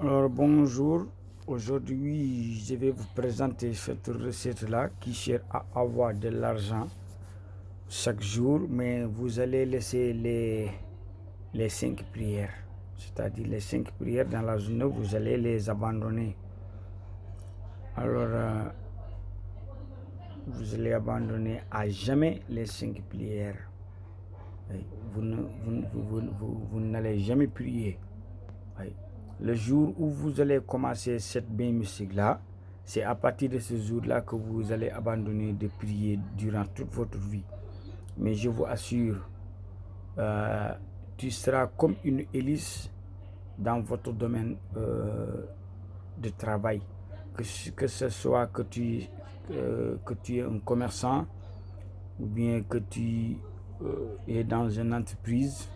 Alors bonjour, aujourd'hui je vais vous présenter cette recette-là qui sert à avoir de l'argent chaque jour, mais vous allez laisser les 5 prières, c'est-à-dire les 5 prières dans la journée, vous allez les abandonner. Alors vous allez abandonner à jamais les 5 prières. Vous n'allez jamais prier. Le jour où vous allez commencer cette bain mystique-là, c'est à partir de ce jour-là que vous allez abandonner de prier durant toute votre vie. Mais je vous assure, tu seras comme une hélice dans votre domaine de travail. Que ce soit que tu es un commerçant ou bien que tu es dans une entreprise,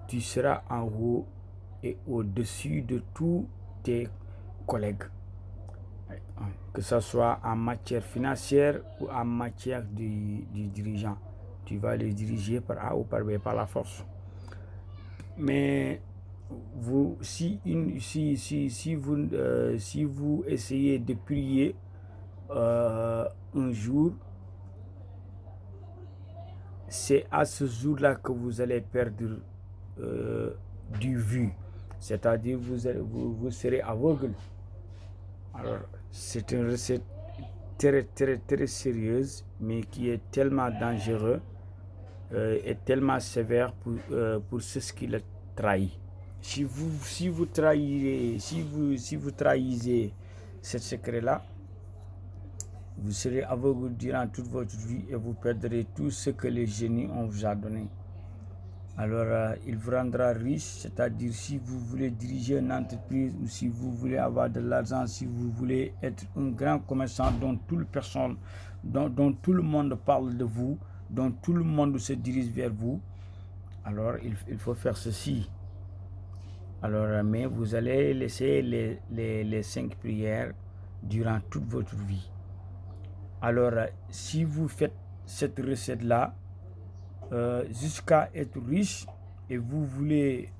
tu seras en haut et au-dessus de tous tes collègues, que ce soit en matière financière ou en matière du dirigeant. Tu vas les diriger par A ou par B, par la force. Mais si vous essayez de prier un jour, c'est à ce jour-là que vous allez perdre du vue, c'est-à-dire vous serez aveugle. Alors, c'est une recette très sérieuse, mais qui est tellement dangereuse et tellement sévère pour ceux qui le trahissent. Si vous trahissez ce secret-là, vous serez aveugle durant toute votre vie et vous perdrez tout ce que les génies ont vous a donné. Alors, il vous rendra riche, c'est-à-dire si vous voulez diriger une entreprise ou si vous voulez avoir de l'argent, si vous voulez être un grand commerçant dont dont tout le monde parle de vous, dont tout le monde se dirige vers vous, alors il faut faire ceci. Alors, mais vous allez laisser les 5 prières durant toute votre vie. Alors, si vous faites cette recette-là, jusqu'à être riche et vous voulez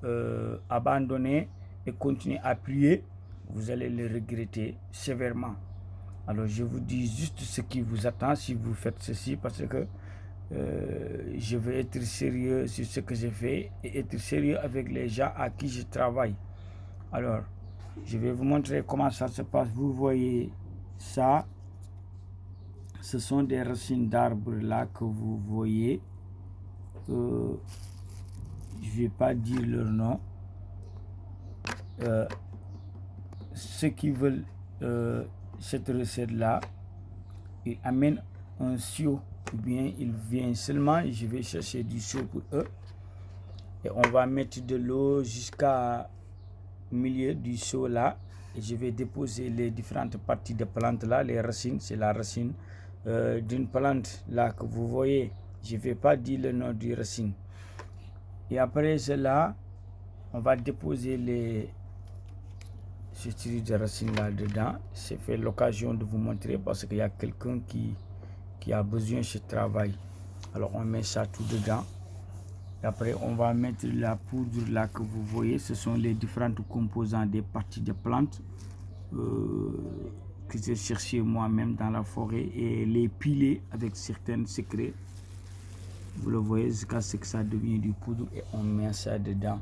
abandonner et continuer à prier, vous allez le regretter sévèrement. Alors je vous dis juste ce qui vous attend si vous faites ceci, parce que je veux être sérieux sur ce que je fais et être sérieux avec les gens à qui je travaille. Alors je vais vous montrer comment ça se passe. Vous voyez ça, ce sont des racines d'arbres là que vous voyez. Je ne vais pas dire leur nom. Ceux qui veulent cette recette-là, ils amènent un seau ou bien ils viennent seulement. Je vais chercher du seau pour eux. Et on va mettre de l'eau jusqu'à milieu du seau là. Et je vais déposer les différentes parties de plante là. Les racines, c'est la racine d'une plante là que vous voyez. Je ne vais pas dire le nom du racine. Et après cela, on va déposer ce style de racines là dedans. C'est fait l'occasion de vous montrer parce qu'il y a quelqu'un qui a besoin de ce travail. Alors on met ça tout dedans. Et après on va mettre la poudre là que vous voyez. Ce sont les différentes composants des parties de plantes que j'ai cherché moi-même dans la forêt et les piler avec certains secrets. Vous le voyez jusqu'à ce que ça devienne du poudre et on met ça dedans.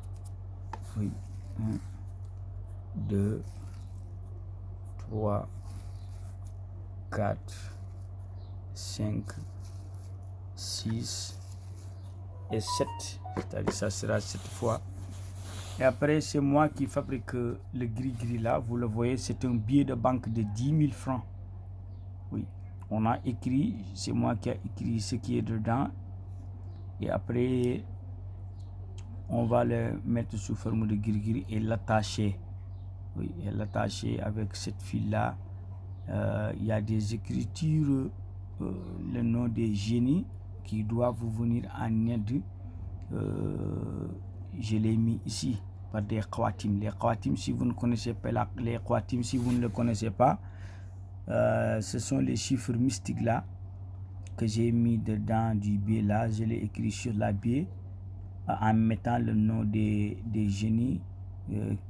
Oui. 1, 2, 3, 4, 5, 6 et 7. C'est-à-dire ça sera 7 fois. Et après, c'est moi qui fabrique le gris-gris là. Vous le voyez, c'est un billet de banque de 10 000 francs. Oui, on a écrit, c'est moi qui ai écrit ce qui est dedans. Et après, on va le mettre sous forme de gris-gris et l'attacher. Oui, et l'attacher avec cette file-là. Il y a des écritures, le nom des génies qui doivent vous venir en aide. Je l'ai mis ici par des khawatim. Les khawatim, si vous ne connaissez pas les khawatim, si vous ne le connaissez pas, ce sont les chiffres mystiques là que j'ai mis dedans du billet là. Je l'ai écrit sur la billet en mettant le nom des génies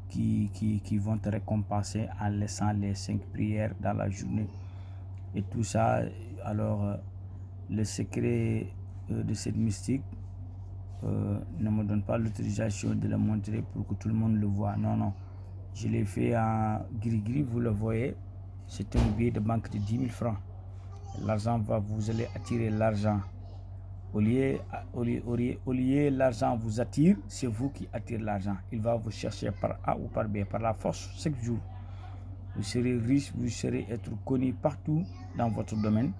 qui vont te récompenser en laissant les 5 prières dans la journée. Et tout ça, alors le secret de cette mystique ne me donne pas l'autorisation de le montrer pour que tout le monde le voit. Non. Je l'ai fait en gris-gris, vous le voyez. C'est un billet de banque de 10 000 francs. L'argent vous allez attirer l'argent. Au lieu l'argent vous attire, c'est vous qui attirez l'argent. Il va vous chercher par A ou par B, par la force, chaque jour. Vous serez riche, vous serez être connu partout dans votre domaine,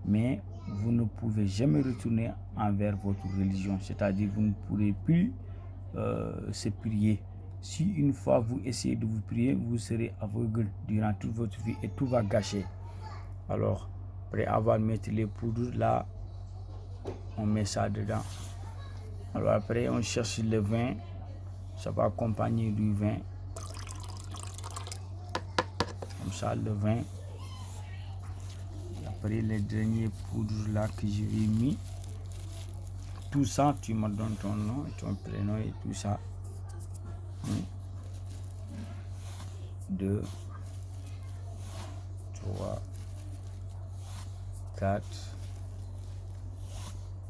mais vous ne pouvez jamais retourner envers votre religion. C'est-à-dire vous ne pourrez plus se prier. Si une fois vous essayez de vous prier, vous serez aveugle durant toute votre vie et tout va gâcher. Alors, après avoir mis les poudres là, on met ça dedans. Alors après, on cherche le vin. Ça va accompagner du vin. Comme ça, le vin. Et après, les derniers poudres là que je vais mis. Tout ça, tu me donnes ton nom, ton prénom et tout ça. 2, 3, 4,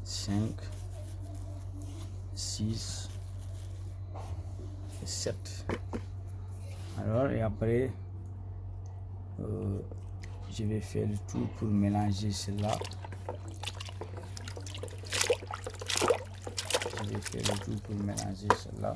5, 6, 7. Alors, et après, je vais faire le tout pour mélanger cela. Je vais faire le tout pour mélanger cela.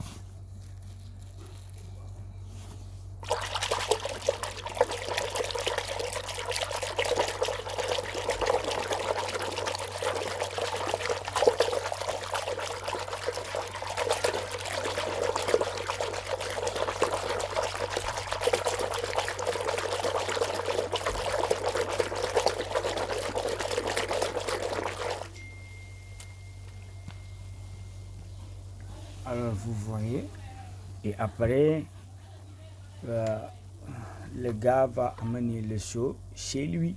Alors vous voyez, et après le gars va amener le seau chez lui.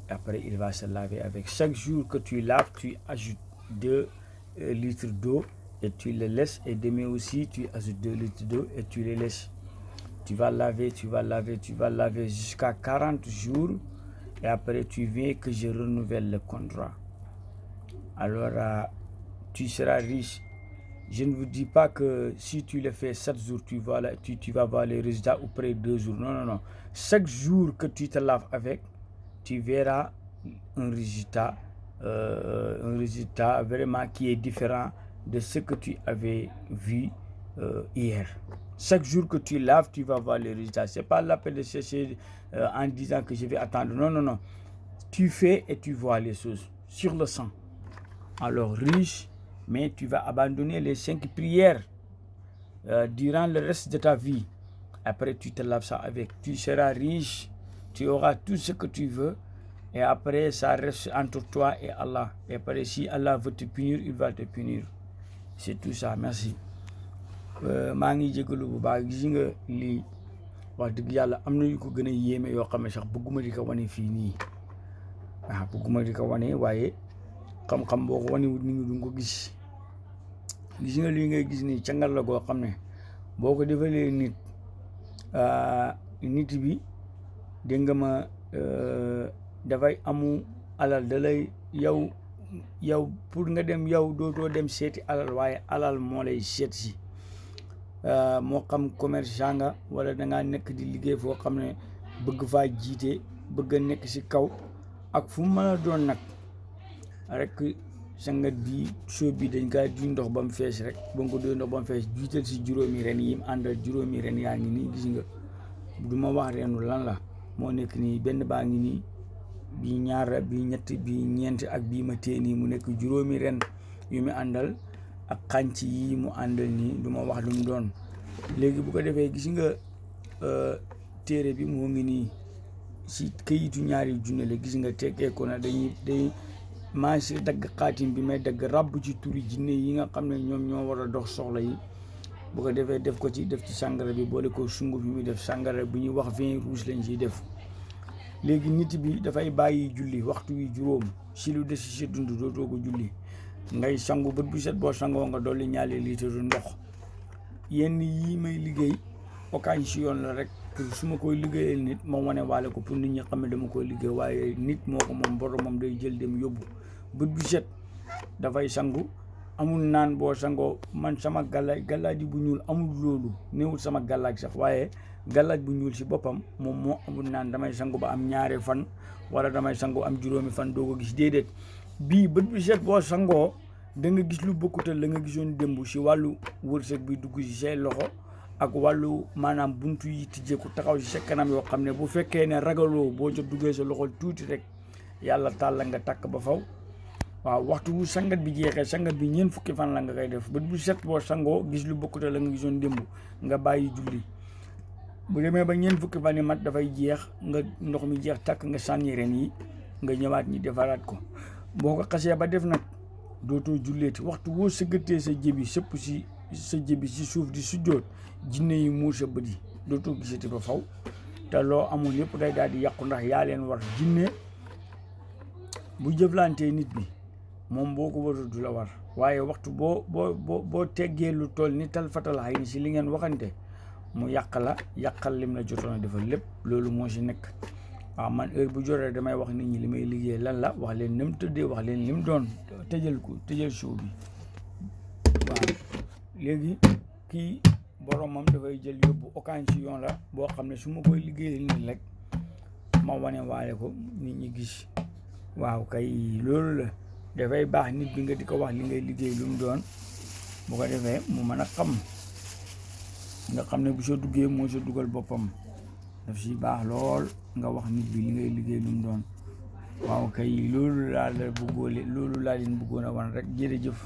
Après il va se laver avec. Chaque jour que tu laves, tu ajoutes 2 litres d'eau et tu le laisses. Et demain aussi tu ajoutes 2 litres d'eau et tu les laisses. Tu vas laver jusqu'à 40 jours. Et après tu viens que je renouvelle le contrat. Alors tu seras riche. Je ne vous dis pas que si tu le fais 7 jours, tu vas voir les résultats après 2 jours. Non. Chaque jour que tu te laves avec, tu verras un résultat vraiment qui est différent de ce que tu avais vu hier. Chaque jour que tu laves, tu vas voir les résultats. Ce n'est pas la peine de chercher en disant que je vais attendre. Non. Tu fais et tu vois les choses sur le sang. Alors riche, mais tu vas abandonner les 5 prières durant le reste de ta vie. Après, tu te laves ça avec. Tu seras riche, tu auras tout ce que tu veux. Et après, ça reste entre toi et Allah. Et après, si Allah veut te punir, il va te punir. C'est tout ça. Merci. maa ngi jégalu bu baax gis nga lii wax dëgg yàlla am na yu ko gën a yéeme yoo xam ne sax bëgguma di ko wane fii nii bëgguma di ko wane waaye xam-xam boo ko wane wut nit ñi du ko gis nga lii ngay gis nii cangal la goo xam ne boo ko defalee nit bi dégg nga ma dafay amu alal da lay yow pour nga dem yow dootoo dem seeti alal waaye alal moo lay seet si moo xam commerçant nga wala da ngaa nekk di liggéey foo xam ne bëgg faa jiite bëgg a nekk si kaw ak fu mu mën a doon nag rek sangat bi soo bi dañ kaa duy ndox ba mu fees rek ba nga ko duy ndox ba mu fees jiital si juróomi ren yi mu àndal juróomi ren yaa ngi nii gis nga du ma wax reenu lan la moo nekk nii benn baa ngi nii bii ñaar bii ñett bii ñeent ak bii ma téye nii mu nekk juróomi ren yu mu àndal ak xànc yi mu àndal nii du ma wax lu mu doon léegi bu ko defee gis nga téere bi moo ngi nii si këyitu ñaari junne la gis nga tekkee ko na day maa si dagg xaatim bi may dagg ràbb ci turi jinne yi nga xam ne ñoom ñoo war a dox soxla yi bu ko defee def ci sàngara bi boole ko sunguf bi muy def sàngara bu ñuy wax vin rouge lañ ciy def léegi nit bi dafay bàyyi julli waxtu wi juróom si lu des si sa dund dootoo ko julli ngay sangu bët bu set boo sangoo nga dolli ñaari litre ndox yenn yi may liggéey occasion la rek pour su ma koy liggéeyal nit ma wane waale ko pour nit ñi xam ne dama koy liggéey waaye nit moo ko moom boromam day jël dem yóbbu bët bu set dafay sangu amul naan boo sangoo man sama gàllaaj bu ñuul amul loolu néewul sama gàllaaj sax waaye gàllaaj bu ñuul si boppam moom moo amul naan damay sangu ba am 2 fan wala damay sangu am 7 fan doo ko gis déedéet bii bët bu set boo sangoo da nga gis lu bokkutal la nga gisoon démb si wàllu wërsëg bi dugg si say loxo ak wàllu maanaam buntu yi tijjeeku taxaw si sa kanam yoo xam ne bu fekkee ne ragaloo boo jot duggee sa loxo tuuti rek yàlla taal la nga takk ba faw waaw waxtu wu sangat bi jeexee sangat bi 4 fukki fan la nga koy def bët bu set boo sangoo gis lu bokkutal la nga gisoon démb nga bàyyi julli bu demee ba 4 fukki fan yi mat dafay jeex nga ndox mi jeex takk nga sànni ren yi nga ñëwaat ñi defaraat ko boo ko xasee ba def nag dootoo julleeti waxtu woo sëggatee sa jëbi sëpp si sa jëbi si suuf di sujjoot jinne yi muur sa bët yi dootoo gisati ba faw te loo amul yëpp day daal di yàqu ndax yaa leen war jinne bu jëflantee nit bi moom boo ko warul du la war waaye waxtu boo teggee lu toll ni tal fatal xay ni si li ngeen waxante mu yàqal lim la jotoon a defal lépp loolu moo si nekk waaw man heure bu jotee damay wax nit ñi li may liggéey lan la wax leen ni mu tëddee wax leen li mu doon tëjal show bi waaw léegi kii boromam dafay jël yóbbu occasion la boo xam ne su ma koy liggéeyal nii rek ma wane waale ko nit ñi gis waaw kay loolu la dafay baax nit bi nga di ko wax li ngay liggéey lu mu doon bu ko defee mu mën a xam nga xam ne bu soo duggee moo sa dugal boppam daf si baax lool nga wax nit bi li ngay liggéey lu mu doon waaw kay loolu laa leen bëggoon a wan rek jërëjëf